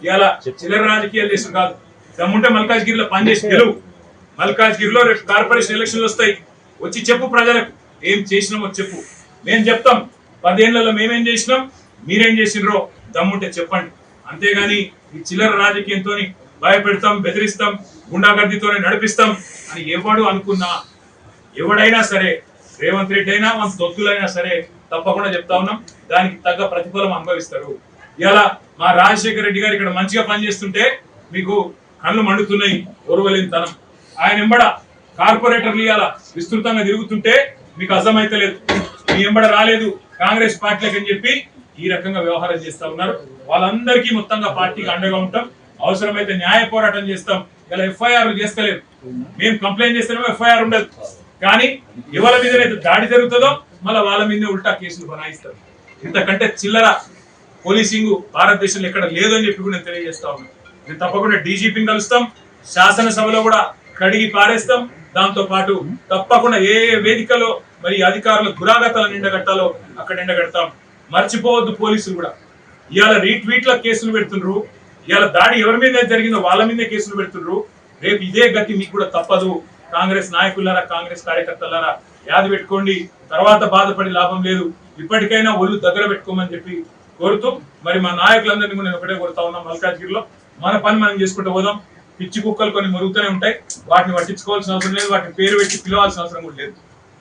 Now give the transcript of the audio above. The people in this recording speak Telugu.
ఇవాళ చిల్లర రాజకీయాలు చేసి కాదు. దమ్ముంటే మల్కాజ్గిరిలో పనిచేసి గెలువు. మల్కాజ్గిరిలో రేపు కార్పొరేషన్ ఎలక్షన్లు వస్తాయి, వచ్చి చెప్పు ప్రజలకు ఏం చేసినామో చెప్పు. మేము చెప్తాం 10 ఏళ్లలో మేమేం చేసినాం, మీరేం చేసినరో దమ్ముంటే చెప్పండి. అంతేగాని ఈ చిల్లర రాజకీయంతో భయపెడతాం, బెదిరిస్తాం, గుండాగర్దితోనే నడిపిస్తాం అని ఎవడు అనుకున్నా, ఎవడైనా సరే, రేవంత్ రెడ్డి అయినా మన తొత్తులైనా సరే తప్పకుండా చెప్తా ఉన్నాం, దానికి తగ్గ ప్రతిఫలం అనుభవిస్తారు. ఇలా మా రాజశేఖర రెడ్డి గారు ఇక్కడ మంచిగా పనిచేస్తుంటే మీకు కళ్ళు మండుతున్నాయి, ఓర్వలేనితనం. ఆయన ఎంబడ కార్పొరేటర్లు ఇలా విస్తృతంగా తిరుగుతుంటే మీకు అర్థమైతలేదు, మీ ఎంబడ రాలేదు కాంగ్రెస్ పార్టీలకు అని చెప్పి ఈ రకంగా వ్యవహారం చేస్తా ఉన్నారు. వాళ్ళందరికీ మొత్తంగా పార్టీకి అండగా ఉంటాం, అవసరమైతే న్యాయ పోరాటం చేస్తాం. ఇలా ఎఫ్ఐఆర్ చేస్తలేదు, మేము కంప్లైంట్ చేస్తేనేమో ఎఫ్ఐఆర్ ఉండదు, కానీ ఎవరి మీదనైతే దాడి జరుగుతుందో మళ్ళీ వాళ్ళ మీదే ఉల్టా కేసులు బనాయిస్తారు. ఇంతకంటే చిల్లర పోలీసింగ్ భారతదేశంలో ఎక్కడ లేదని చెప్పి కూడా నేను తెలియజేస్తా ఉన్నాను. మేము తప్పకుండా డీజీపీని కలుస్తాం, శాసనసభలో కూడా కడిగి పారేస్తాం. దాంతో పాటు తప్పకుండా ఏ వేదికలో మరి అధికారుల దురాగతాలను ఎండగట్టాలో అక్కడ ఎండగడతాం. మర్చిపోవద్దు, పోలీసులు కూడా ఇవాళ రీట్వీట్ల కేసులు పెడుతుండ్రు, ఇవాళ దాడి ఎవరి మీద జరిగిందో వాళ్ళ మీదే కేసులు పెడుతుండ్రు. రేపు ఇదే గతి మీకు కూడా తప్పదు. కాంగ్రెస్ నాయకులారా, కాంగ్రెస్ కార్యకర్తలారా యాది పెట్టుకోండి, తర్వాత బాధపడి లాభం లేదు. ఇప్పటికైనా ఒళ్ళు దగ్గర పెట్టుకోమని చెప్పి కోరుతూ మరి మా నాయకులందరినీ కూడా నేను ఒకటే కోరుతా ఉన్నాం, మల్కాజ్గిరిలో మన పని మనం చేసుకుంటూ పోదాం. పిచ్చి కుక్కలు కొన్ని మరుగుతూనే ఉంటాయి, వాటిని పట్టించుకోవాల్సిన అవసరం లేదు, వాటిని పేరు పెట్టి పిలవాల్సిన అవసరం కూడా లేదు.